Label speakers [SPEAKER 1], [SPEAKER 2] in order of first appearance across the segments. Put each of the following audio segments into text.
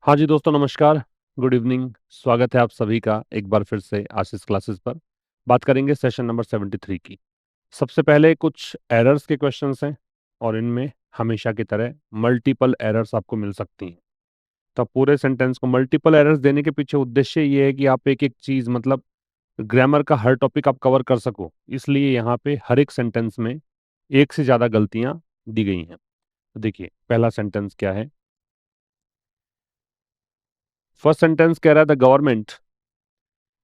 [SPEAKER 1] हाँ जी दोस्तों, नमस्कार। Good evening. स्वागत है आप सभी का एक बार फिर से आशीष क्लासेस पर। बात करेंगे सेशन नंबर 73 की। सबसे पहले कुछ एरर्स के क्वेश्चंस हैं और इनमें हमेशा की तरह मल्टीपल एरर्स आपको मिल सकती हैं। तो आप पूरे सेंटेंस को मल्टीपल एरर्स देने के पीछे उद्देश्य ये है कि आप एक एक चीज मतलब ग्रामर का हर टॉपिक आप कवर कर सको, इसलिए यहाँ पे हर एक सेंटेंस में एक से ज्यादा गलतियां दी गई हैं। तो देखिए पहला सेंटेंस क्या है। फर्स्ट सेंटेंस कह रहा है the government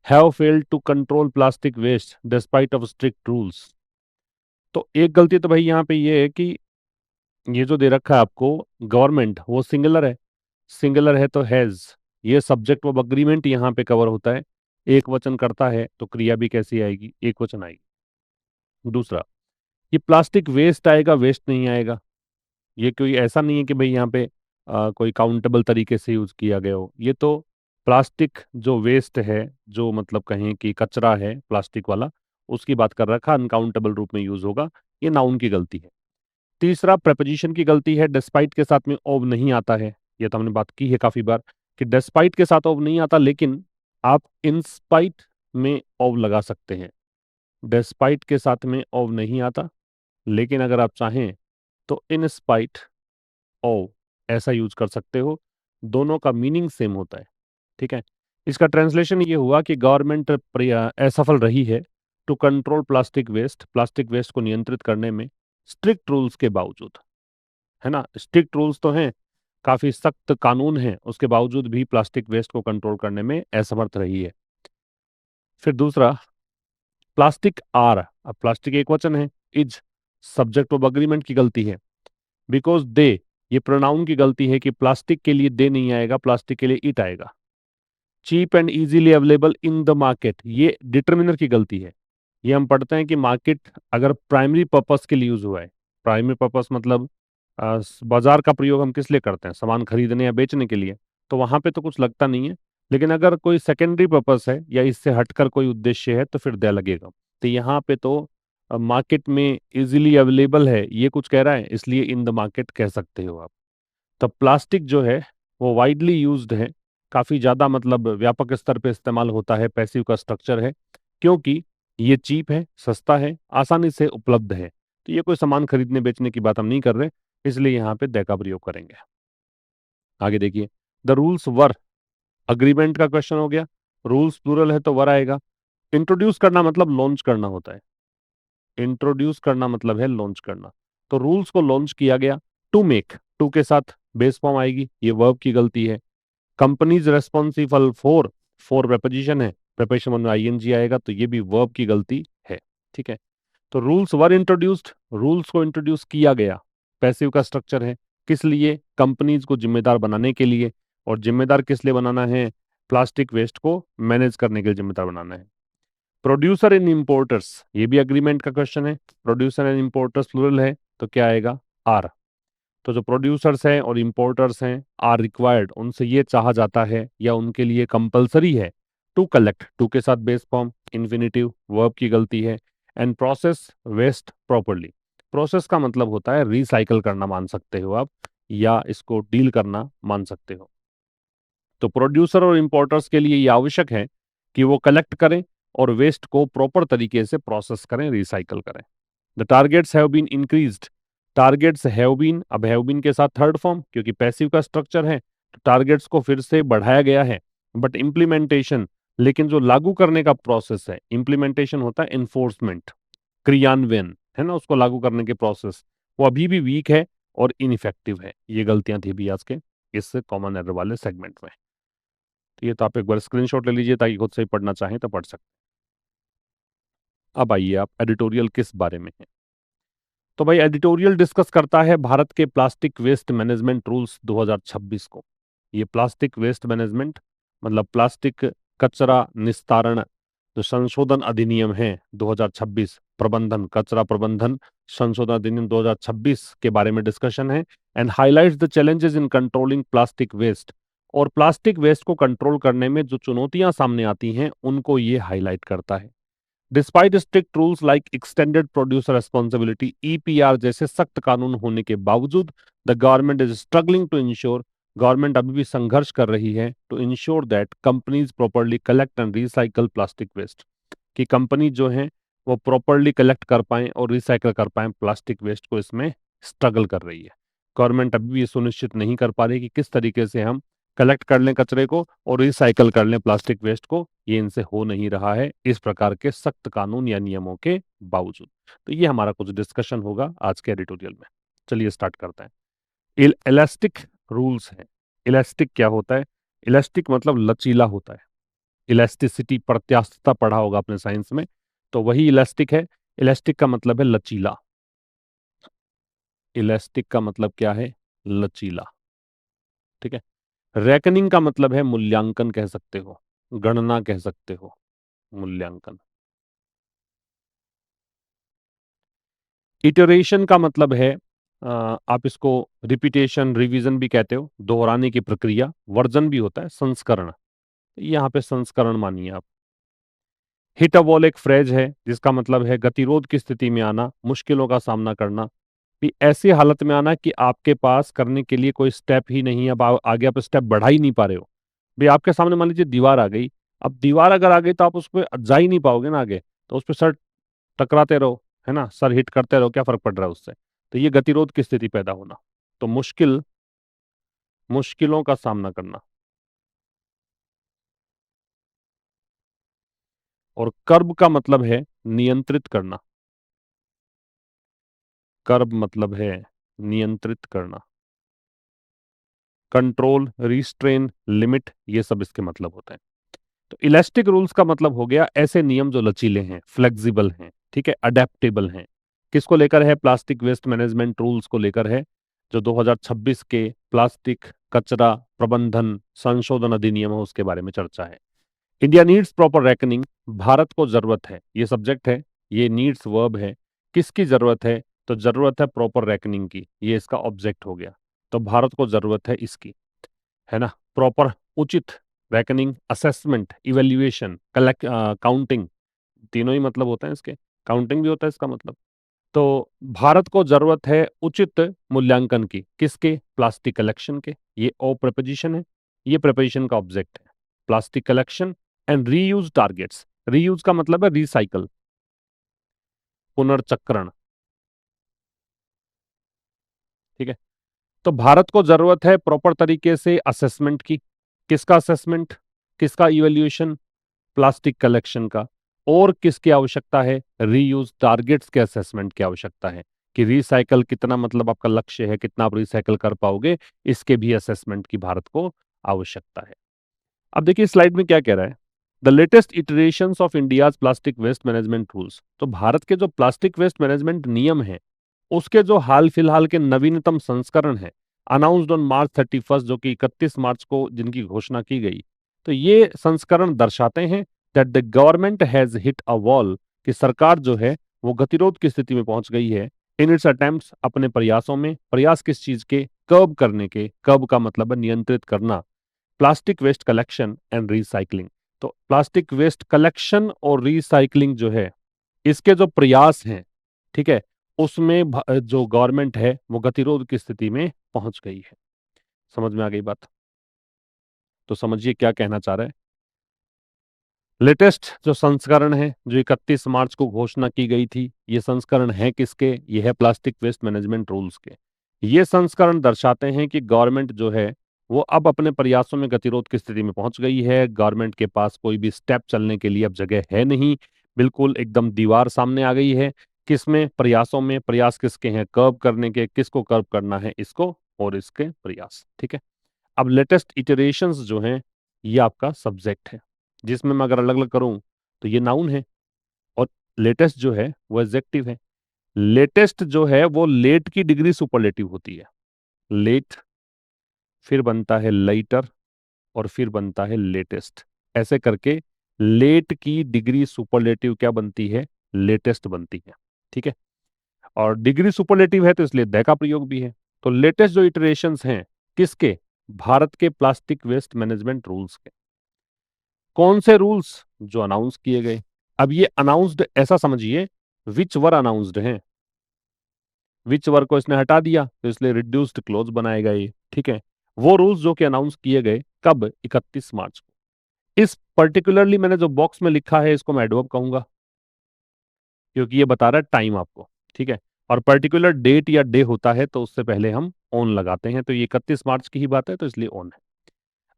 [SPEAKER 1] have failed to control plastic waste despite of strict rules। तो एक गलती तो भाई यहाँ पे ये है कि ये जो दे रखा है आपको गवर्नमेंट, वो सिंगुलर है। सिंगुलर है तो हैज, ये सब्जेक्ट ऑफ अग्रीमेंट यहाँ पे कवर होता है। एक वचन करता है तो क्रिया भी कैसी आएगी, एक वचन आएगी। दूसरा, ये प्लास्टिक वेस्ट आएगा, वेस्ट नहीं आएगा। ये कोई ऐसा नहीं है कि भाई यहाँ पे कोई काउंटेबल तरीके से यूज किया गया हो। ये तो प्लास्टिक जो वेस्ट है, जो मतलब कहें कि कचरा है प्लास्टिक वाला, उसकी बात कर रखा, अनकाउंटेबल रूप में यूज होगा। ये नाउन की गलती है। तीसरा, प्रेपोजिशन की गलती है। डिस्पाइट के साथ में ऑफ नहीं आता है। ये तो हमने बात की है काफी बार कि डिस्पाइट के साथ ऑफ नहीं आता, लेकिन आप इंस्पाइट में ऑफ लगा सकते हैं। डिस्पाइट के साथ में ऑफ नहीं आता, लेकिन अगर आप चाहें तो इन स्पाइट ओ ऐसा यूज कर सकते हो। दोनों का मीनिंग सेम होता है। ठीक है। इसका ट्रांसलेशन ये हुआ कि गवर्नमेंट असफल रही है to control plastic waste, plastic waste को नियंत्रित करने में स्ट्रिक्ट रूल्स के बावजूद। है ना, स्ट्रिक्ट रूल्स तो हैं, काफी सख्त कानून हैं, उसके बावजूद भी प्लास्टिक वेस्ट को कंट्रोल करने में असमर्थ रही है। फिर दूसरा, प्लास्टिक आर, अब प्लास्टिक एक वचन है, इज सब्जेक्ट ऑफ अग्रीमेंट की गलती है। बिकॉज दे, ये प्रोनाउन की गलती है कि प्लास्टिक के लिए दे नहीं आएगा, प्लास्टिक के लिए इट आएगा। Cheap and easily available in the market, ये डिटर्मिनर की गलती है। ये हम पढ़ते हैं कि मार्केट अगर प्राइमरी पर्पस के लिए यूज हुआ है, प्राइमरी पर्पस मतलब बाजार का प्रयोग हम किस लिए करते हैं, सामान खरीदने या बेचने के लिए, तो वहां पे तो कुछ लगता नहीं है। लेकिन अगर कोई सेकेंडरी पर्पस है या इससे हटकर कोई उद्देश्य है तो फिर दे लगेगा। तो यहाँ पे तो मार्केट में इजीली अवेलेबल है ये कुछ कह रहा है, इसलिए इन द मार्केट कह सकते हो आप। तो प्लास्टिक जो है वो वाइडली यूज्ड है, काफी ज्यादा मतलब व्यापक स्तर पे इस्तेमाल होता है, पैसिव का स्ट्रक्चर है, क्योंकि ये चीप है, सस्ता है, आसानी से उपलब्ध है। तो ये कोई सामान खरीदने बेचने की बात हम नहीं कर रहे, इसलिए यहाँ पे दै का प्रयोग करेंगे। आगे देखिए, द रूल्स वर, अग्रीमेंट का क्वेश्चन हो गया। रूल्स प्लूरल है तो वर आएगा। इंट्रोड्यूस करना मतलब लॉन्च करना होता है। इंट्रोड्यूस करना मतलब है लॉन्च करना। तो रूल्स को लॉन्च किया गया। टू मेक, टू के साथ बेस फॉर्म आएगी, ये वर्ब की गलती है। Companies responsible for, for preposition है, प्रेपोजिशन में आईएनजी आएगा, तो ये भी वर्ब की गलती है। ठीक है। तो रूल्स वर इंट्रोड्यूस्ड, रूल्स को इंट्रोड्यूस किया गया, पैसिव का स्ट्रक्चर है। किस लिए, कंपनीज को जिम्मेदार बनाने के लिए। और जिम्मेदार किस लिए बनाना है, प्लास्टिक वेस्ट को मैनेज करने के लिए जिम्मेदार बनाना है। प्रोड्यूसर इन इंपोर्टर्स, ये भी अग्रीमेंट का क्वेश्चन है। प्रोड्यूसर एंड इंपोर्टर्स प्लूरल है तो क्या आएगा, आर। तो जो प्रोड्यूसर्स हैं और इंपोर्टर्स हैं, आर रिक्वायर्ड, उनसे ये चाहा जाता है या उनके लिए कंपलसरी है टू कलेक्ट, टू के साथ बेस फॉर्म इन्फिनिटिव, वर्ब की गलती है। And process waste properly, process का मतलब होता है रिसाइकल करना मान सकते हो आप, या इसको डील करना मान सकते हो। तो प्रोड्यूसर और इंपोर्टर्स के लिए ये आवश्यक है कि वो कलेक्ट करें और वेस्ट को प्रॉपर तरीके से प्रोसेस करें, रिसाइकल करें। The targets have been increased, targets have been, अब हैव बीन के साथ थर्ड फॉर्म, क्योंकि पैसिव का स्ट्रक्चर है तो टारगेट्स को फिर से बढ़ाया गया है। बट इम्प्लीमेंटेशन, लेकिन जो लागू करने का प्रोसेस है, इम्प्लीमेंटेशन होता है इन्फोर्समेंट, क्रियान्वयन, है ना, उसको लागू करने के प्रोसेस, वो अभी भी वीक है और इनइफेक्टिव है। ये गलतियां थी भी आज के इस कॉमन एरर वाले सेगमेंट में। तो ये तो आप एक बार स्क्रीनशॉट ले लीजिए ताकि खुद से ही पढ़ना चाहें तो पढ़ सकते हैं। अब आइए आप एडिटोरियल किस बारे में है। तो भाई एडिटोरियल डिस्कस करता है भारत के प्लास्टिक वेस्ट मैनेजमेंट रूल्स 2026 को। ये प्लास्टिक वेस्ट मैनेजमेंट मतलब प्लास्टिक कचरा निस्तारण जो संशोधन अधिनियम है 2026, प्रबंधन कचरा प्रबंधन संशोधन अधिनियम 2026 के बारे में डिस्कशन है। And highlights the challenges in controlling plastic waste, और प्लास्टिक वेस्ट को कंट्रोल करने में जो चुनौतियां सामने आती हैं उनको ये हाईलाइट करता है। Despite strict rules like extended producer responsibility EPR जैसे सख्त कानून होने के बावजूद the government is struggling to ensure government अभी भी संघर्ष कर रही है to ensure that companies properly collect and recycle plastic waste, कि कंपनी जो है वो प्रॉपरली कलेक्ट कर पाएं और रिसाइकल कर पाएं प्लास्टिक वेस्ट को, इसमें स्ट्रगल कर रही है। गवर्नमेंट अभी भी ये सुनिश्चित नहीं कर पा रही कि किस तरीके से हम कलेक्ट कर लें कचरे को और रिसाइकल कर लें प्लास्टिक वेस्ट को, ये इनसे हो नहीं रहा है इस प्रकार के सख्त कानून या नियमों के बावजूद। तो ये हमारा कुछ डिस्कशन होगा आज के एडिटोरियल में। चलिए स्टार्ट करते हैं। इलास्टिक रूल्स हैं। इलास्टिक क्या होता है? इलास्टिक मतलब लचीला होता है। इलास्टिसिटी, प्रत्यास्थता पढ़ा होगा आपने साइंस में, तो वही इलास्टिक है। इलास्टिक का मतलब है लचीला। इलास्टिक का मतलब क्या है? लचीला। ठीक है। रेकनिंग का मतलब है मूल्यांकन कह सकते हो, गणना कह सकते हो, मूल्यांकन। इटरेशन का मतलब है आप इसको रिपीटेशन, रिवीजन भी कहते हो, दोहराने की प्रक्रिया। वर्जन भी होता है, संस्करण। यहाँ पे संस्करण मानिए आप। हिट अ वॉल एक फ्रेज है जिसका मतलब है गतिरोध की स्थिति में आना, मुश्किलों का सामना करना, भी ऐसी हालत में आना कि आपके पास करने के लिए कोई स्टेप ही नहीं है, अब आगे आप स्टेप बढ़ा ही नहीं पा रहे हो। भी आपके सामने मान लीजिए दीवार आ गई, अब दीवार अगर आ गई तो आप उस पर जा ही नहीं पाओगे ना आगे, तो उस पर सर टकराते रहो, है ना, सर हिट करते रहो, क्या फर्क पड़ रहा है उससे। तो ये गतिरोध की स्थिति पैदा होना। तो मुश्किलों का सामना करना। और कर्ब का मतलब है नियंत्रित करना। कर्ब मतलब है नियंत्रित करना। कंट्रोल, रिस्ट्रेन, लिमिट, ये सब इसके मतलब होते हैं। तो इलास्टिक रूल्स का मतलब हो गया ऐसे नियम जो लचीले हैं, फ्लेक्सिबल हैं, ठीक है, अडेप्टेबल हैं। किसको लेकर है? प्लास्टिक वेस्ट मैनेजमेंट रूल्स को लेकर है, जो 2026 के प्लास्टिक कचरा प्रबंधन संशोधन अधिनियम है उसके बारे में चर्चा है। India needs proper reckoning, Bharat को जरूरत है, ये सब्जेक्ट है, ये नीड्स वर्ब है। किसकी जरूरत है? तो जरूरत है प्रॉपर रेकनिंग की, ये इसका ऑब्जेक्ट हो गया। तो भारत को जरूरत है इसकी, है ना, प्रॉपर, उचित, reckoning, assessment, evaluation, collect, counting, तीनों ही मतलब होते हैं इसके। काउंटिंग भी होता है इसका मतलब। तो भारत को जरूरत है उचित मूल्यांकन की, किसके? प्लास्टिक कलेक्शन के। ये ओ प्रपोजिशन है, ये प्रपोजिशन का ऑब्जेक्ट है। Plastic collection and reuse targets. Reuse का मतलब है रिसाइकल, पुनर्चक्रण। ठीक है। तो भारत को जरूरत है प्रॉपर तरीके से असेसमेंट की। किसका असेसमेंट? किसका इवेल्युएशन? प्लास्टिक कलेक्शन का। और किसकी आवश्यकता है? रीयूज टारगेट्स के असेसमेंट की आवश्यकता है, कि रिसाइकल कितना, मतलब आपका लक्ष्य है कितना आप रिसाइकल कर पाओगे, इसके भी असेसमेंट की भारत को आवश्यकता है। अब देखिए स्लाइड में क्या कह रहा है। The latest iterations of India's plastic waste management rules. तो भारत के जो प्लास्टिक वेस्ट मैनेजमेंट नियम है उसके जो हाल फिलहाल के नवीनतम संस्करण है, अनाउंस्ड ऑन मार्च 31, जो कि 31 मार्च को जिनकी घोषणा की गई। तो ये संस्करण दर्शाते हैं that the government has hit a wall, कि सरकार जो है वो गतिरोध की स्थिति में पहुंच गई है। इन इट्स अटेम्प्ट्स, अपने प्रयासों में, प्रयास किस चीज के? कर्ब करने के। कर्ब का मतलब है नियंत्रित करना। Plastic waste collection and recycling. तो प्लास्टिक वेस्ट कलेक्शन और रिसाइकलिंग जो है, इसके जो प्रयास हैं, ठीक है, उसमें जो गवर्नमेंट है वो गतिरोध की स्थिति में पहुंच गई है। समझ में आ गई बात? तो समझिए क्या कहना चाह रहा है। लेटेस्ट जो संस्करण है, जो 31 मार्च को घोषणा की गई थी, ये संस्करण है किसके? ये है प्लास्टिक वेस्ट मैनेजमेंट रूल्स के। ये संस्करण दर्शाते हैं कि गवर्नमेंट जो है वो अब अपने प्रयासों में गतिरोध की स्थिति में पहुंच गई है। गवर्नमेंट के पास कोई भी स्टेप चलने के लिए अब जगह है नहीं, बिल्कुल एकदम दीवार सामने आ गई है। किसमें? प्रयासों में। प्रयास किसके हैं? कर्व करने के। किसको कर्व करना है? इसको और इसके प्रयास। ठीक है। अब लेटेस्ट इटरेशंस जो हैं, ये आपका सब्जेक्ट है, जिसमें मैं अगर अलग अलग करूं तो ये नाउन है, और लेटेस्ट जो है वो एडजेक्टिव है। लेटेस्ट जो है वो लेट की डिग्री सुपरलेटिव होती है। लेट, फिर बनता है लेटर, और फिर बनता है लेटेस्ट। ऐसे करके लेट की डिग्री सुपरलेटिव क्या बनती है? लेटेस्ट बनती है। ठीक है। और डिग्री सुपरलेटिव है तो इसलिए द का प्रयोग भी है। तो लेटेस्ट जो इटरेशंस हैं, किसके? भारत के प्लास्टिक वेस्ट मैनेजमेंट रूल्स के। कौन से रूल्स? जो अनाउंस किए गए। अब ये अनाउंस्ड ऐसा समझिए, विच वर अनाउंस्ड हैं, विच वर को इसने हटा दिया तो इसलिए रिड्यूस्ड क्लोज बनाएगा ये। ठीक है। वो रूल्स जो कि अनाउंस किए गए कब, 31 मार्च को। इस पर्टिकुलरली मैंने जो बॉक्स में लिखा है इसको मैं एडवर्ब कहूंगा, क्योंकि ये बता रहा है टाइम आपको, ठीक है। और पर्टिकुलर डेट या डे होता है तो उससे पहले हम ऑन लगाते हैं, तो ये 31 मार्च की ही बात है तो इसलिए ऑन है।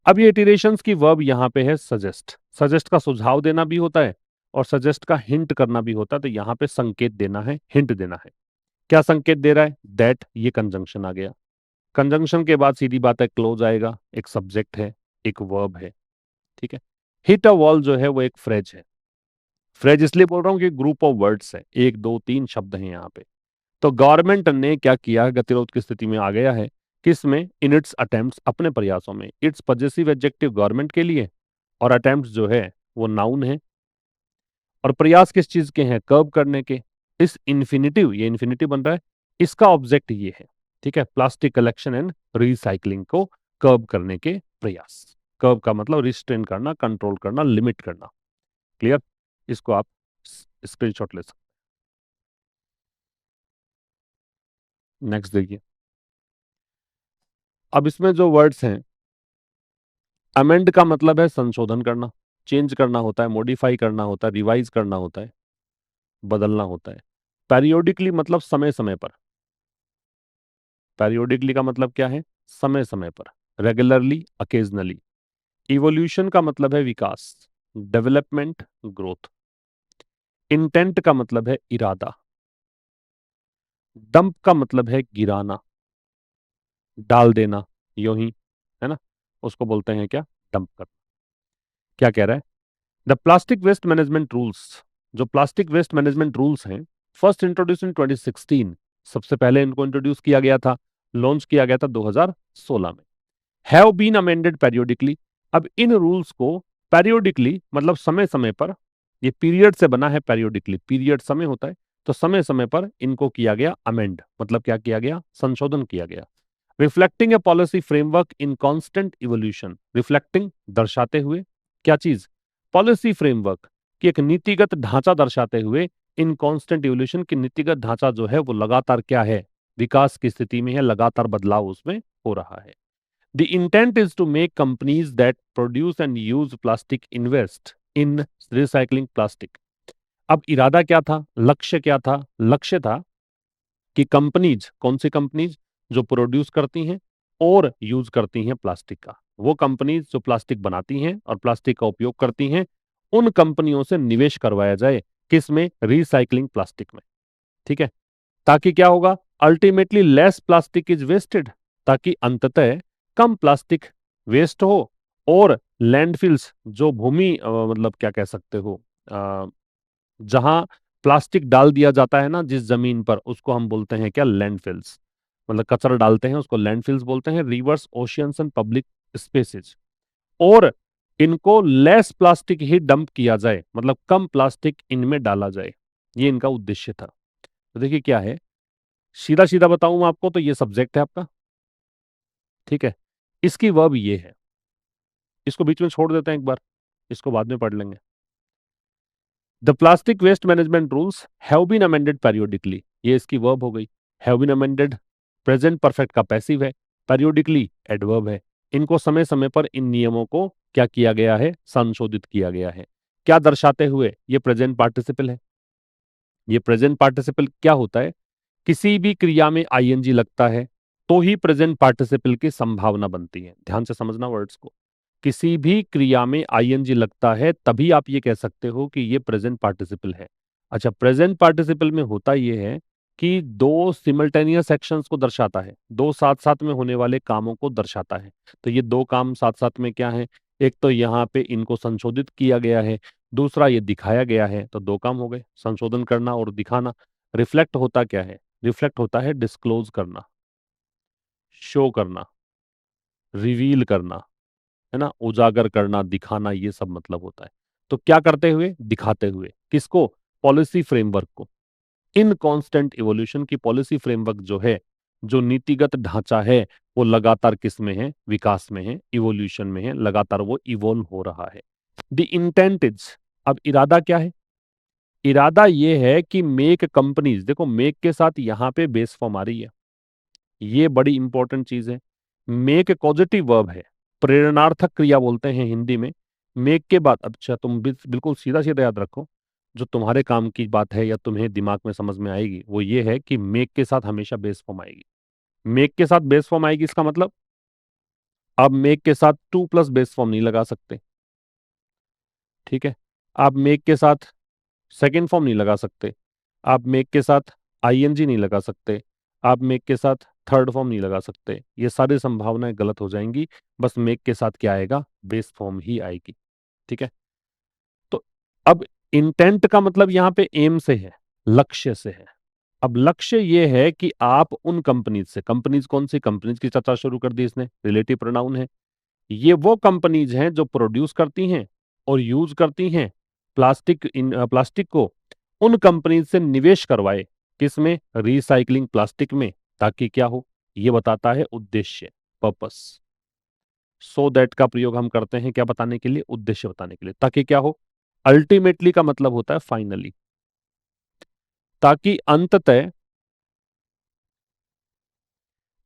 [SPEAKER 1] अब ये इटरेशंस की वर्ब यहाँ पे है सजेस्ट। सजेस्ट का सुझाव देना भी होता है और सजेस्ट का हिंट करना भी होता है, तो यहाँ पे संकेत देना है, हिंट देना है। क्या संकेत दे रहा है? दैट, ये कंजंक्शन आ गया। कंजंक्शन के बाद सीधी बात है क्लोज आएगा, एक सब्जेक्ट है, एक वर्ब है, ठीक है। हिट अ वॉल जो है वो एक फ्रेज है। फ्रेज इसलिए बोल रहा हूँ कि ग्रुप ऑफ वर्ड्स है, एक दो तीन शब्द हैं यहाँ पे। तो गवर्नमेंट ने क्या किया, गतिरोध की स्थिति में आ गया है, किसमें? इन इट्स अटेम्प्ट्स, अपने प्रयासों में। इट्स पजेसिव एडजेक्टिव गवर्नमेंट के लिए, और अटेम्प्ट्स जो है वो नाउन है। और प्रयास किस चीज के हैं? कर्ब करने के। इस इन्फिनिटिव, ये इन्फिनिटिव बन रहा है, इसका ऑब्जेक्ट ये है, ठीक है, प्लास्टिक कलेक्शन एंड रिसाइकलिंग को कर्ब करने के प्रयास। कर्ब का मतलब रिस्ट्रेन करना, कंट्रोल करना, लिमिट करना। क्लियर? इसको आप स्क्रीनशॉट ले सकते। नेक्स्ट देखिए। अब इसमें जो वर्ड्स हैं, अमेंड का मतलब है संशोधन करना, चेंज करना होता है, मॉडिफाई करना होता है, रिवाइज करना होता है, बदलना होता है। पेरियोडिकली मतलब समय समय पर। पेरियोडिकली का मतलब क्या है? समय समय पर। Regularly, occasionally. इवोल्यूशन का मतलब है विकास, डेवलपमेंट, ग्रोथ। इंटेंट का मतलब है इरादा। डंप का मतलब है गिराना, डाल देना, यूं ही, है ना, उसको बोलते हैं क्या? डंप कर। क्या कह रहा है? The plastic waste management rules, जो प्लास्टिक वेस्ट मैनेजमेंट रूल्स हैं, फर्स्ट इंट्रोड्यूस इन 2016, सबसे पहले इनको इंट्रोड्यूस किया गया था, लॉन्च किया गया था 2016 में। Have been amended periodically. अब इन रूल्स को पेरियोडिकली मतलब समय समय पर, ये पीरियड से बना है, पेरियोडिकली पीरियड समय होता है, तो समय समय पर इनको किया गया अमेंड, मतलब क्या किया गया? संशोधन किया गया। Reflecting A policy framework in constant evolution. Reflecting दर्शाते हुए, क्या चीज? पॉलिसी फ्रेमवर्क की एक नीतिगत ढांचा दर्शाते हुए, इन कांस्टेंट इवोल्यूशन की नीतिगत ढांचा जो है वो लगातार क्या है? विकास की स्थिति में है, लगातार बदलाव उसमें हो रहा है। The intent is to make companies that produce and use plastic invest in recycling plastic. अब इरादा क्या था? लक्ष्य क्या था? लक्ष्य था कि कंपनीज, कौन सी कंपनीज? जो प्रोड्यूस करती हैं और यूज करती हैं प्लास्टिक का, वो कंपनीज जो प्लास्टिक बनाती हैं और प्लास्टिक का उपयोग करती हैं, उन कंपनियों से निवेश करवाया जाए, किस में? रिसाइकलिंग प्लास्टिक में, ठीक है। ताकि क्या होगा? Ultimately less plastic is wasted, ताकि अंततः कम प्लास्टिक वेस्ट हो, और लैंडफिल्स, जो भूमि मतलब क्या कह सकते हो, जहां प्लास्टिक डाल दिया जाता है ना जिस जमीन पर, उसको हम बोलते हैं क्या? लैंडफिल्स। मतलब कचरा डालते हैं उसको लैंडफिल्स बोलते हैं। Reverse, oceans and public spaces. और इनको लेस प्लास्टिक ही डंप किया जाए, मतलब कम प्लास्टिक इनमें डाला जाए, ये इनका उद्देश्य था। तो देखिए क्या है, सीधा सीधा बताऊं मैं आपको, तो ये सब्जेक्ट है आपका, ठीक है। इसकी वर्ब ये है, इसको बीच में छोड़ देते हैं एक बार, इसको बाद में पढ़ लेंगे। The plastic waste management rules have been amended periodically, ये इसकी वर्ब हो गई। Have been amended present perfect का पैसिव है, पेरियोडिकली एडवर्ब है। इनको समय समय पर इन नियमों को क्या किया गया है? संशोधित किया गया है। क्या दर्शाते हुए? ये प्रेजेंट पार्टिसिपल है। ये प्रेजेंट पार्टिसिपल क्या होता है? किसी भी क्रिया में आईएनजी लगता है तो ही प्रेजेंट पार्टिसिपल की संभावना बनती है। ध्यान से समझना वर्ड्स को। किसी भी क्रिया में आईएनजी लगता है तभी आप ये कह सकते हो कि ये प्रेजेंट पार्टिसिपल है। अच्छा, प्रेजेंट पार्टिसिपल में होता ये है कि दो सिमल्टेनियस एक्शंस को दर्शाता है, दो साथ साथ में होने वाले कामों को दर्शाता है। तो ये दो काम साथ साथ में क्या है? एक तो यहाँ पे इनको संशोधित किया गया है, दूसरा ये दिखाया गया है, तो दो काम हो गए, संशोधन करना और दिखाना। रिफ्लेक्ट होता क्या है? रिफ्लेक्ट होता है डिस्क्लोज करना, शो करना, रिवील करना, है ना, उजागर करना, दिखाना, ये सब मतलब होता है। तो क्या करते हुए? दिखाते हुए। किसको? पॉलिसी फ्रेमवर्क को। इन कांस्टेंट इवोल्यूशन की पॉलिसी फ्रेमवर्क जो है, जो नीतिगत ढांचा है, वो लगातार किस में है? विकास में है, इवोल्यूशन में है, लगातार वो इवोल्व हो रहा है। द इंटेंट इज, अब इरादा क्या है? इरादा ये है कि मेक कंपनीज, देखो मेक के साथ यहां पे बेस फॉर्म आ रही है, ये बड़ी इंपॉर्टेंट चीज है। मेक कॉजेटिव वर्ब है, प्रेरणार्थक क्रिया बोलते हैं हिंदी में। मेक के बाद, अच्छा तुम बिल्कुल सीधा सीधा याद रखो, जो तुम्हारे काम की बात है या तुम्हें दिमाग में समझ में आएगी वो ये है कि मेक के साथ हमेशा बेस फॉर्म आएगी। मेक के साथ बेस फॉर्म आएगी, इसका मतलब आप मेक के साथ टू प्लस बेस फॉर्म नहीं लगा सकते। ठीक है, आप मेक के साथ सेकेंड फॉर्म नहीं लगा सकते, आप मेक के साथ आईएनजी नहीं लगा सकते, आप मेक के साथ थर्ड फॉर्म नहीं लगा सकते। ये सारी संभावनाएं गलत हो जाएंगी। बस मेक के साथ क्या आएगा, बेस फॉर्म ही आएगी। ठीक है, तो अब इंटेंट का मतलब यहां पे एम से है, लक्ष्य से है। अब लक्ष्य ये है कि आप उन कंपनीज से, कंपनीज कौन सी, कंपनीज की चर्चा शुरू कर दी इसने, रिलेटिव प्रोनाउन है। ये वो कंपनीज हैं जो प्रोड्यूस करती हैं और यूज करती हैं प्लास्टिक को। उन कंपनीज से निवेश करवाए, किसमें, रिसाइकलिंग प्लास्टिक में, ताकि क्या हो, ये बताता है उद्देश्य, पर्पस। सो दैट का प्रयोग हम करते हैं क्या बताने के लिए, उद्देश्य बताने के लिए, ताकि क्या हो। अल्टीमेटली का मतलब होता है फाइनली, ताकि अंततः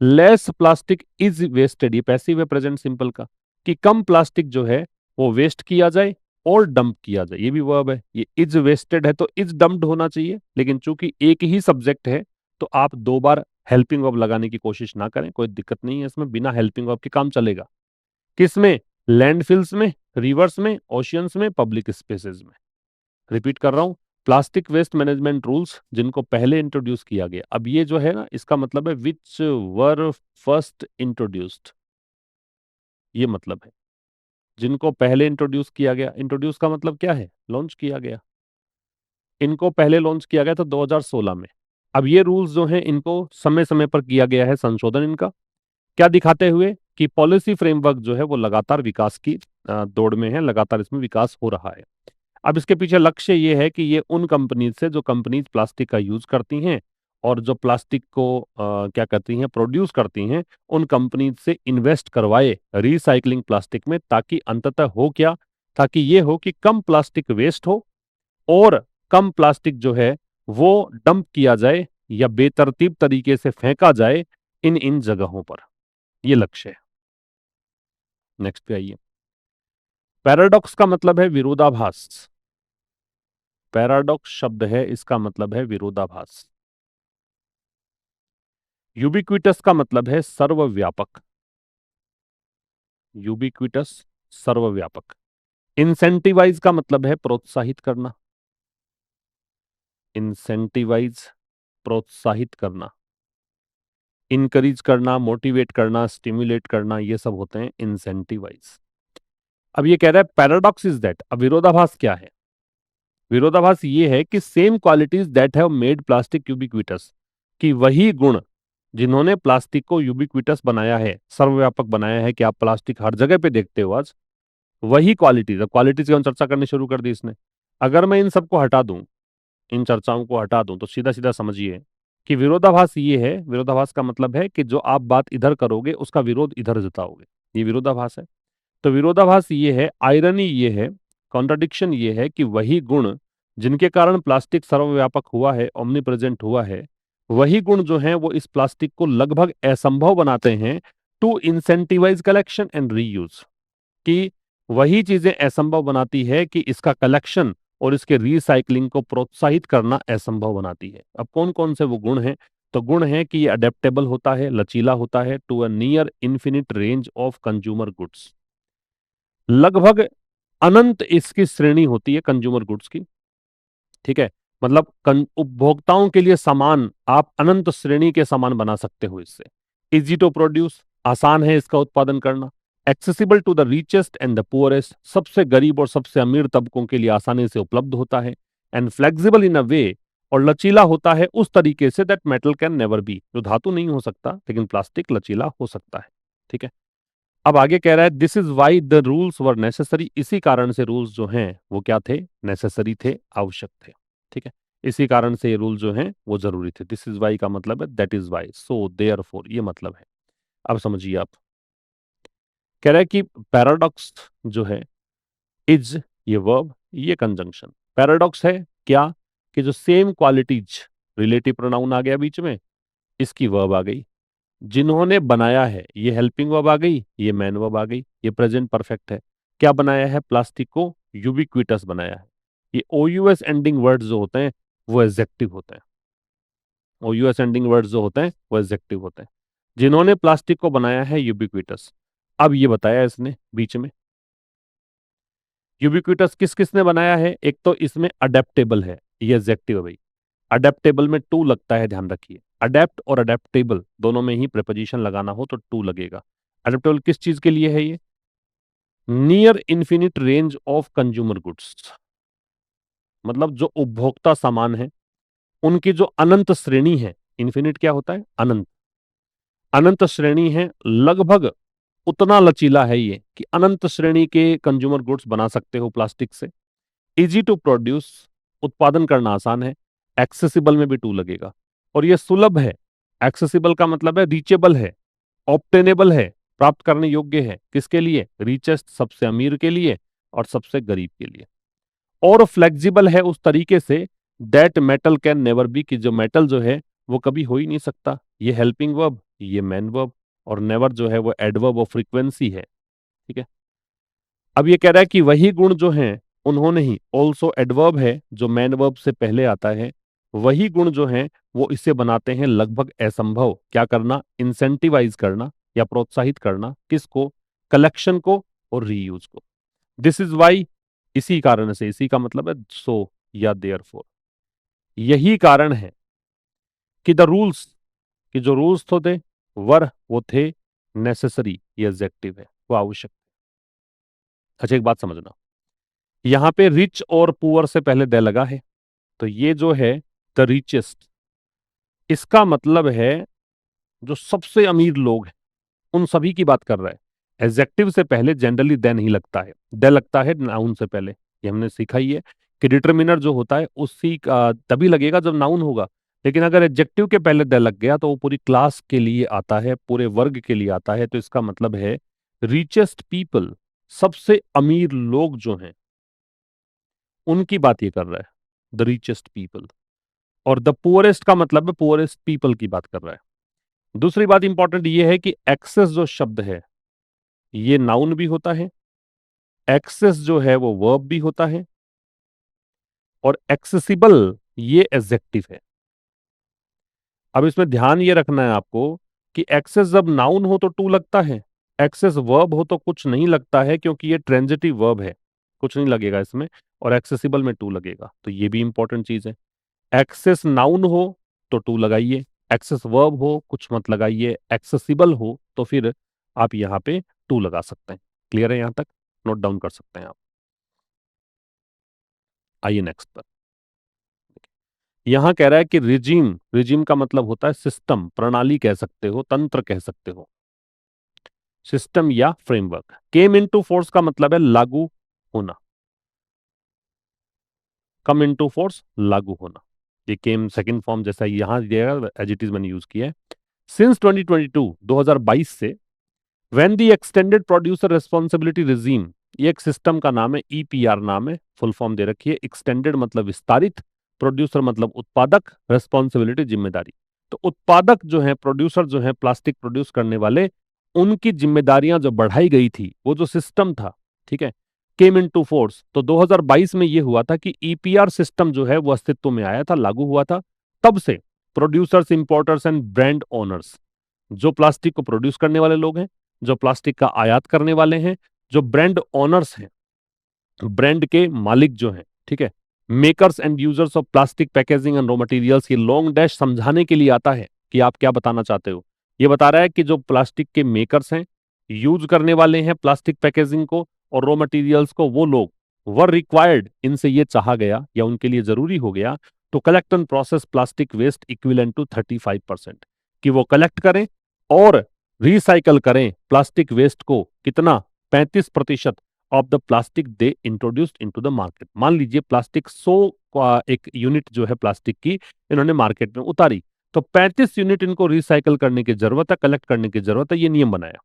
[SPEAKER 1] लेस प्लास्टिक इज वेस्टेड, ये पैसिव है प्रेजेंट सिंपल का, कि कम प्लास्टिक जो है वो वेस्ट किया जाए और डंप किया जाए। ये भी वर्ब है, ये इज वेस्टेड है तो इज डंप्ड होना चाहिए, लेकिन चूंकि एक ही सब्जेक्ट है तो आप दो बार हेल्पिंग वर्ब लगाने की कोशिश ना करें, कोई दिक्कत नहीं है इसमें, बिना हेल्पिंग वर्ब के काम चलेगा। किसमें, लैंडफिल्स में, रिवर्स में, ओशियंस में, पब्लिक स्पेसेस में। रिपीट कर रहा हूं, प्लास्टिक वेस्ट मैनेजमेंट रूल्स जिनको पहले इंट्रोड्यूस किया गया। अब ये जो है ना, इसका मतलब है विच वर फर्स्ट इंट्रोड्यूस्ड, ये मतलब है जिनको पहले इंट्रोड्यूस किया गया। इंट्रोड्यूस का मतलब क्या है, लॉन्च किया गया। इनको पहले लॉन्च किया गया था 2016 में। अब ये रूल्स जो हैं इनको समय समय पर किया गया है संशोधन इनका, क्या दिखाते हुए कि पॉलिसी फ्रेमवर्क जो है वो लगातार विकास की दौड़ में है, लगातार इसमें विकास हो रहा है। अब इसके पीछे लक्ष्य ये है कि ये उन कंपनीज से, जो कंपनीज प्लास्टिक का यूज करती हैं और जो प्लास्टिक को क्या करती हैं, प्रोड्यूस करती हैं, उन कंपनीज से इन्वेस्ट करवाए रिसाइकलिंग प्लास्टिक में, ताकि अंततः हो क्या, ताकि ये हो कि कम प्लास्टिक वेस्ट हो और कम प्लास्टिक जो है वो डंप किया जाए या बेतरतीब तरीके से फेंका जाए इन इन जगहों पर। ये लक्ष्य है। नेक्स्ट पे आइए। पैराडॉक्स का मतलब है विरोधाभास। पैराडॉक्स शब्द है, इसका मतलब है विरोधाभास। यूबिक्विटस का मतलब है सर्वव्यापक। यूबिक्विटस, सर्वव्यापक। इंसेंटिवाइज का मतलब है प्रोत्साहित करना। इंसेंटिवाइज, प्रोत्साहित करना। इनकरेज करना, मोटिवेट करना, स्टिमुलेट करना, ये सब होते हैं इंसेंटिवाइज। अब ये कह रहा है पैराडॉक्स इज दैट, अब विरोधाभास क्या है। विरोधाभास ये है कि same qualities that have made plastic ubiquitous, कि वही गुण जिन्होंने प्लास्टिक को यूबिक्विटस बनाया है, सर्वव्यापक बनाया है, कि आप प्लास्टिक हर जगह पे देखते हो आज, वही क्वालिटीज, अब क्वालिटीज की हम चर्चा करनी शुरू कर दी इसने। अगर मैं इन सबको हटा दूं, इन चर्चाओं को हटा दूं, तो सीधा सीधा समझिए कि विरोधाभास ये है। विरोधाभास का मतलब है कि जो आप बात इधर करोगे उसका विरोध इधर जताओगे, ये विरोधाभास है। तो विरोधाभास ये है, आयरनी ये है, कॉन्ट्रडिक्शन ये है कि वही गुण जिनके कारण प्लास्टिक सर्वव्यापक हुआ है, ओमनी प्रेजेंट हुआ है, वही गुण जो हैं वो इस प्लास्टिक को लगभग असंभव बनाते हैं to incentivise collection and reuse, कि वही चीजें असंभव बनाती है कि इसका कलेक्शन और इसके रिसाइकलिंग को प्रोत्साहित करना असंभव बनाती है। अब कौन कौन से वो गुण हैं, तो गुण है कि ये अडेप्टेबल होता है, लचीला होता है, to a near infinite range of consumer goods, लगभग अनंत इसकी श्रेणी होती है कंज्यूमर गुड्स की। ठीक है, मतलब उपभोक्ताओं के लिए सामान आप अनंत श्रेणी के सामान बना सकते हो इससे। इजी टू प्रोड्यूस, आसान है इसका उत्पादन करना। Accessible to the richest and the poorest, सबसे गरीब और सबसे अमीर तबकों के लिए आसानी से उपलब्ध होता है। एंड फ्लेक्सिबल इन अ वे, और लचीला होता है उस तरीके say that metal can never be, जो धातु नहीं हो सकता लेकिन प्लास्टिक लचीला हो सकता है। ठीक है, अब आगे कह रहा है this is why the rules were necessary, इसी कारण से रूल्स जो हैं वो क्या थे, नेसेसरी थे, आवश्यक थे। ठीक है, इसी कारण से ये रूल जो हैं वो जरूरी थे। दिस इज वाई का मतलब है that is Y, so therefore, ये मतलब है। अब समझिए आप, कह रहा है कि पैराडॉक्स जो है, इज ये वर्ब, ये कंजंक्शन। पैराडॉक्स है क्या, कि जो सेम क्वालिटीज, रिलेटिव प्रोनाउन आ गया बीच में, इसकी वर्ब आ गई, जिन्होंने बनाया है, ये हेल्पिंग वर्ब आ गई, ये मैन वर्ब आ गई, ये प्रेजेंट परफेक्ट है। क्या बनाया है? प्लास्टिक को यूबिक्विटस बनाया है। ये ओयूएस एंडिंग वर्ड्स जो होते हैं वो एडजेक्टिव होते हैं। ओयूएस एंडिंग वर्ड्स जो होते हैं वो एडजेक्टिव होते हैं। जिन्होंने प्लास्टिक को बनाया है यूबिक्विटस। अब ये बताया इसने बीच में, यूबिक्विटस किस किसने बनाया है? एक तो इसमें अडेप्टेबल है, ये एडजेक्टिव है भाई। अडेप्टेबल में टू लगता है, ध्यान रखिए। अडेप्ट और अडेप्टेबल दोनों में ही प्रीपोजिशन लगाना हो तो टू लगेगा। अडेप्टेबल किस चीज के लिए है? ये near infinite range of consumer goods, मतलब जो उपभोक्ता सामान है उनकी जो अनंत श्रेणी है। इन्फिनिट क्या होता है? अनंत। अनंत श्रेणी है, लगभग उतना लचीला है ये कि अनंत श्रेणी के कंज्यूमर गुड्स बना सकते हो प्लास्टिक से। इजी टू प्रोड्यूस, उत्पादन करना आसान है। एक्सेसिबल में भी टू लगेगा। और ये सुलभ है। एक्सेसिबल का मतलब है रीचेबल है, ऑब्टेनेबल है, प्राप्त करने योग्य है। किसके लिए? रिचेस्ट, सबसे अमीर के लिए और सबसे गरीब के लिए। और फ्लेक्सिबल है उस तरीके say that metal can never be, कि जो मेटल जो है वो कभी हो ही नहीं सकता। ये हेल्पिंग वर्ब, ये मैन वर्ब, और नेवर जो है वो एडवर्ब ऑफ फ्रीक्वेंसी है। ठीक है। अब ये कह रहा है कि वही गुण जो हैं उन्होंने ही, ऑल्सो एडवर्ब है जो मैन वर्ब से पहले आता है, वही गुण जो हैं वो इसे बनाते हैं लगभग असंभव। क्या करना? इंसेंटिवाइज करना या प्रोत्साहित करना। किसको? कलेक्शन को और रीयूज को। दिस इज वाई, इसी कारण से, इसी का मतलब है सो या देयरफॉर, यही कारण है कि द रूल्स, कि जो रूल्स तो थे वर, वो थे नेसेसरी, ये एडजेक्टिव है, वो आवश्यक। अच्छा एक बात समझना, यहां पे रिच और पुअर से पहले दे लगा है, तो ये जो है द रिचेस्ट, इसका मतलब है जो सबसे अमीर लोग हैं उन सभी की बात कर रहा है। एडजेक्टिव से पहले जनरली दे नहीं लगता है, दे लगता है नाउन से पहले। ये हमने सीखा ही है कि डिटर्मिनर जो होता है उसी का तभी लगेगा जब नाउन होगा। लेकिन अगर एडजेक्टिव के पहले दे लग गया तो वो पूरी क्लास के लिए आता है, पूरे वर्ग के लिए आता है। तो इसका मतलब है रिचेस्ट पीपल, सबसे अमीर लोग जो हैं उनकी बात ये कर रहा है, द रिचेस्ट पीपल। और द पुअरेस्ट का मतलब है पुअरेस्ट पीपल की बात कर रहा है। दूसरी बात इंपॉर्टेंट ये है कि एक्सेस जो शब्द है ये नाउन भी होता है, एक्सेस जो है वो वर्ब भी होता है, और एक्सेसिबल ये एडजेक्टिव है। अब इसमें ध्यान ये रखना है आपको कि एक्सेस जब नाउन हो तो टू लगता है, एक्सेस वर्ब हो तो कुछ नहीं लगता है, क्योंकि ये ट्रांजिटिव वर्ब है, कुछ नहीं लगेगा इसमें। और एक्सेसिबल में टू लगेगा, तो ये भी इंपॉर्टेंट चीज है। एक्सेस नाउन हो तो टू लगाइए, एक्सेस वर्ब हो कुछ मत लगाइए, एक्सेसिबल हो तो फिर आप यहां पे टू लगा सकते हैं। क्लियर है? यहां तक नोट डाउन कर सकते हैं आप। आइए नेक्स्ट पर। यहां कह रहा है कि रिजीम, रिजीम का मतलब होता है सिस्टम, प्रणाली कह सकते हो, तंत्र कह सकते हो, सिस्टम या फ्रेमवर्क। केम इनटू फोर्स का मतलब है लागू होना, कम इनटू फोर्स लागू होना। ये केम सेकंड फॉर्म जैसा यहां दिया एज इट इज मैंने यूज किया है। सिंस 2022, 2022 से, when the extended producer responsibility regime, ये एक सिस्टम का नाम है, ईपीआर नाम है, फुल फॉर्म दे रखी है। एक्सटेंडेड मतलब विस्तारित, प्रोड्यूसर मतलब उत्पादक, रिस्पॉन्सिबिलिटी जिम्मेदारी। तो उत्पादक जो है, प्रोड्यूसर जो है, प्लास्टिक प्रोड्यूस करने वाले, उनकी जिम्मेदारियां जो बढ़ाई गई थी, वो जो सिस्टम था, ठीक है, केम इन टू फोर्स। तो 2022 में ये हुआ था कि ईपीआर सिस्टम जो है वो अस्तित्व में आया था, लागू हुआ था। तब से producers, importers and brand owners, जो प्लास्टिक को प्रोड्यूस करने वाले लोग हैं, जो प्लास्टिक का आयात करने वाले हैं, जो ब्रांड ओनर्स हैं, ब्रांड के मालिक जो हैं, ठीक है, makers and users of plastic packaging and raw materials, ये लॉन्ग डैश समझाने के लिए आता है कि आप क्या बताना चाहते हो। ये बता रहा है कि जो प्लास्टिक के मेकर्स हैं, यूज करने वाले हैं प्लास्टिक पैकेजिंग को और रॉ मटेरियल्स को, वो लोग वर रिक्वायर्ड, इनसे ये चाहा गया या उनके लिए जरूरी हो गया to collect and process plastic waste equivalent to 35%, कि वो कलेक्ट करें और रिसाइकल करें प्लास्टिक वेस्ट को, कितना? 35% of the plastic they introduced into the market. मान लीजिए प्लास्टिक 100 का एक यूनिट जो है प्लास्टिक की इन्होंने मार्केट में उतारी, तो 35 यूनिट इनको रिसाइकल करने की जरूरत है, कलेक्ट करने की जरूरत है। ये नियम बनाया।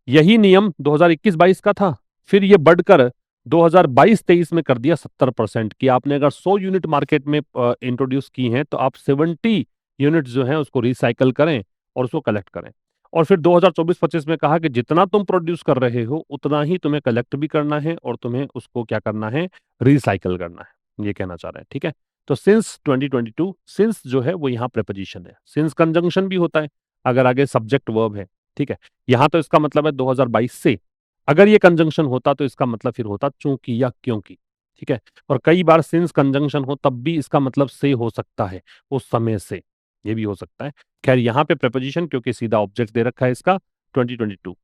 [SPEAKER 1] यही नियम 2021-22 का था, फिर ये बढ़कर 2022-23 में कर दिया 70%, कि आपने अगर 100 यूनिट मार्केट में इंट्रोड्यूस की हैं तो आप 70 यूनिट जो है उसको रिसाइकल करें और उसको कलेक्ट करें। और फिर 2024-25 में कहा कि जितना तुम प्रोड्यूस कर रहे हो उतना ही तुम्हें कलेक्ट भी करना है और तुम्हें उसको क्या करना है, रिसाइकल करना है, ये कहना चाह रहे हैं। ठीक है, तो सिंस 2022, सिंस जो है वो यहाँ प्रेपोजिशन है, सिंस कंजंक्शन भी होता है अगर आगे सब्जेक्ट वर्ब है। ठीक है, यहाँ तो इसका मतलब है 2022 से, अगर ये कंजंक्शन होता तो इसका मतलब फिर होता चूंकि या क्योंकि। ठीक है, और कई बार सिंस कंजंक्शन हो तब भी इसका मतलब से हो सकता है, उस समय से, ये भी हो सकता है। खैर यहाँ पे प्रेपोजिशन क्योंकि सीधा ऑब्जेक्ट दे रखा है इसका 2022।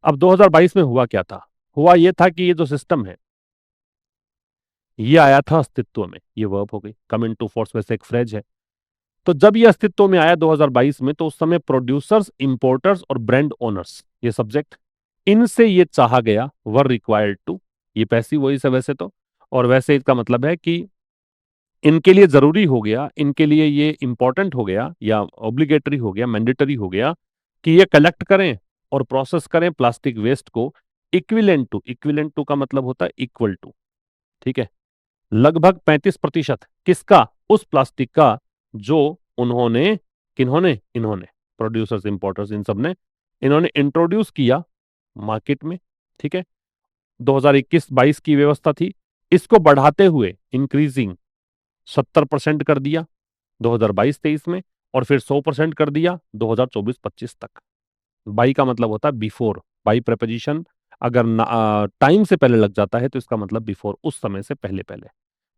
[SPEAKER 1] अब 2022 में हुआ क्या था? हुआ ये था कि ये जो सिस्टम है ये आया था अस्तित्व में, ये वर्ब हो गई, कम इनटू फोर्स वैसे एक फ्रेज है। तो जब ये अस्तित्व में आया 2022 में, तो उस समय प्रोड्यूसर्स, इंपोर्टर्स और ब्रांड ओनर्स, ये सब्जेक्ट, इनसे ये चाहा गया, वर रिक्वायर्ड टू, ये पैसिव वॉइस है वैसे तो, और वैसे इसका मतलब है कि इनके लिए जरूरी हो गया, इनके लिए ये इंपॉर्टेंट हो गया या ऑब्लिगेटरी हो गया, मैंडेटरी हो गया कि ये कलेक्ट करें और प्रोसेस करें प्लास्टिक वेस्ट को इक्विलेंट टू का मतलब होता है इक्वल टू। ठीक है, लगभग 35% किसका? उस प्लास्टिक का जो उन्होंने, किन्होंने, इन्होंने, प्रोड्यूसर्स, इंपोर्टर्स, इन सब ने, इन्होंने इंट्रोड्यूस किया मार्केट में। ठीक है, 2021-22 की व्यवस्था थी, इसको बढ़ाते हुए इंक्रीजिंग 70% कर दिया 2022-23 में, और फिर 100% कर दिया 2024-25 तक। बाई का मतलब होता है बिफोर, बाई प्रेपोजिशन अगर टाइम से पहले लग जाता है तो इसका मतलब बिफोर, उस समय से पहले पहले।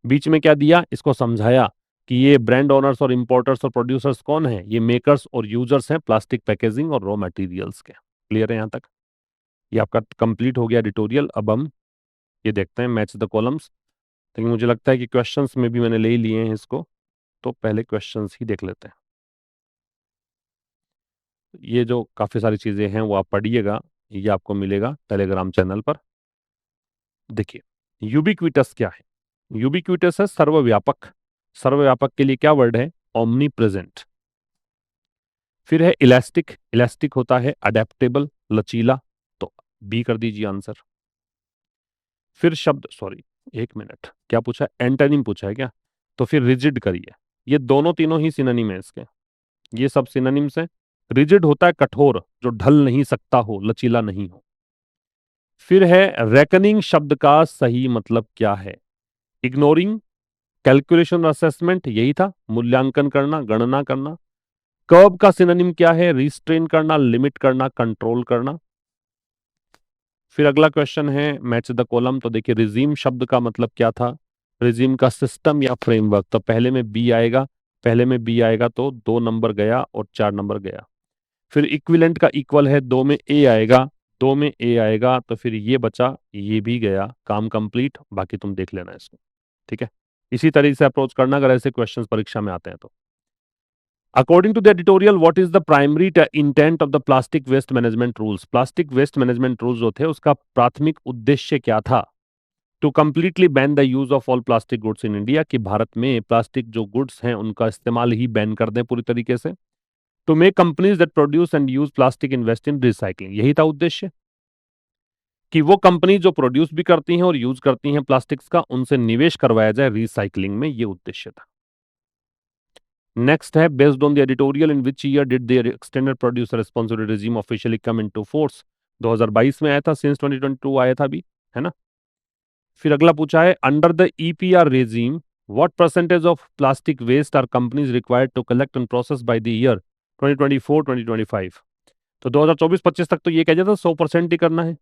[SPEAKER 1] बीच में क्या दिया, इसको समझाया कि ये ब्रांड ओनर्स और इंपोर्टर्स और प्रोड्यूसर्स कौन है, ये मेकर्स और यूजर्स हैं प्लास्टिक पैकेजिंग और रॉ मटेरियल्स के। क्लियर है यहाँ तक? ये आपका कंप्लीट हो गया एडिटोरियल। अब हम ये देखते हैं मैच द कॉलम्स, लेकिन मुझे लगता है कि क्वेश्चंस में भी मैंने ले ही लिए हैं इसको, तो पहले क्वेश्चंस ही देख लेते हैं। ये जो काफी सारी चीजें हैं वो आप पढ़िएगा, ये आपको मिलेगा टेलीग्राम चैनल पर। देखिए, यूबिक्विटस क्या है? यूबिक्विटस है सर्वव्यापक। सर्वव्यापक के लिए क्या वर्ड है? Omni present. फिर है इलास्टिक, इलास्टिक होता है अडेप्टेबल, लचीला, तो बी कर दीजिए आंसर। फिर शब्द, सॉरी एक मिनट, क्या पूछा है? एंटोनिम पूछा है क्या? तो फिर रिजिड करिए, ये दोनों तीनों ही सिनोनिम है इसके, ये सब सिनोनिम्स हैं। रिजिड होता है कठोर, जो ढल नहीं सकता हो, लचीला नहीं हो। फिर है रेकनिंग, शब्द का सही मतलब क्या है? इग्नोरिंग, कैलकुलेशन, असेसमेंट, यही था, मूल्यांकन करना, गणना करना। कर्ब का सिनोनिम क्या है? रिस्ट्रेन करना, लिमिट करना, कंट्रोल करना। फिर अगला क्वेश्चन है मैच द कॉलम, तो देखिए रिजीम शब्द का मतलब क्या था? रिजीम का सिस्टम या फ्रेमवर्क, तो पहले में बी आएगा, पहले में बी आएगा तो 2 नंबर गया और 4 नंबर गया। फिर इक्विलेंट का इक्वल है, 2 में ए आएगा, 2 में ए आएगा, तो फिर ये बचा, ये भी गया, काम कंप्लीट, बाकी तुम देख लेना इसको। ठीक है, इसी तरीके से अप्रोच करना अगर ऐसे क्वेश्चंस परीक्षा में आते हैं तो। According to the editorial, what is the primary intent of the plastic waste management rules? Plastic waste management rules जो थे उसका प्राथमिक उद्देश्य क्या था? To completely ban the use of all plastic goods in India, कि भारत में प्लास्टिक जो गुड्स हैं उनका इस्तेमाल ही बैन कर दें पूरी तरीके से। To make companies that produce and use plastic invest in recycling, यही था उद्देश्य, कि वो कंपनी जो प्रोड्यूस भी करती हैं और यूज करती हैं प्लास्टिक्स का, उनसे निवेश करवाया जाए रिसाइकलिंग में, ये उद्देश्य था। नेक्स्ट है, based on the editorial in which year did the extended producer responsibility regime officially come into force? 2022 में आया था, सिंस 2022 आया था अभी, है ना। फिर अगला पूछा है, under the EPR regime what percentage of plastic waste are companies required to collect and process by the year 2024-2025? तो 2024-25 तक तो ये कह जाता 100% ही करना है,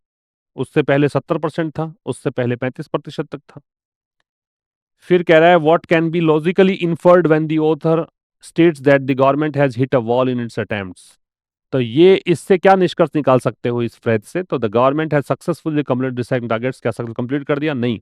[SPEAKER 1] उससे पहले 70% था, उससे पहले 35% तक था। फिर कह रहा है, what can be logically inferred when the author states that the government has hit a wall in its attempts? तो ये इससे क्या निष्कर्ष निकाल सकते हो इस फ्रेज से? तो the government has successfully completed recycling targets, क्या कंप्लीट कर दिया? नहीं।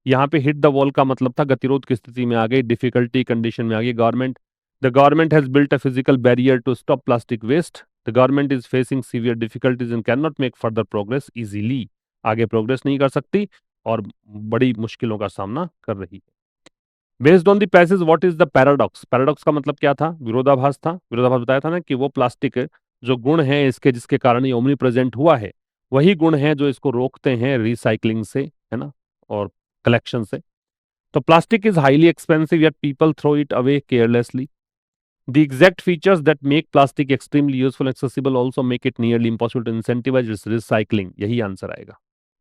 [SPEAKER 1] यहाँ पे हिट द वॉल का मतलब था गतिरोध की स्थिति में आ गई, डिफिकल्टी कंडीशन में आ गई government. The government has built a physical barrier to stop plastic waste. The government is facing severe difficulties and can not make further progress easily, आगे प्रोग्रेस नहीं कर सकती और बड़ी मुश्किलों का सामना कर रही है। Based on the passage, what is the paradox? Paradox का मतलब क्या था? विरोधाभास था। विरोधाभास बताया था ना कि वो प्लास्टिक जो गुण है इसके, जिसके कारण ये ओमनी प्रेजेंट हुआ है, वही गुण है जो इसको रोकते हैं रिसाइकलिंग से, है ना, और कलेक्शन से। तो plastic is highly expensive yet people throw it away carelessly. The exact features that make plastic extremely useful accessible also make it nearly impossible to incentivise recycling, यही आंसर आएगा।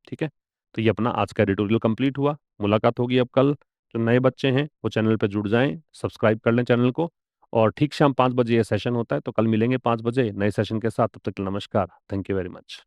[SPEAKER 1] ठीक है, तो ये अपना आज का एडिटोरियल कंप्लीट हुआ। मुलाकात होगी अब कल। जो नए बच्चे हैं वो चैनल पर जुड़ जाएं, सब्सक्राइब कर लें चैनल को, और ठीक शाम 5 बजे ये सेशन होता है, तो कल मिलेंगे 5 बजे नए सेशन के साथ। तब तक नमस्कार, थैंक यू वेरी मच।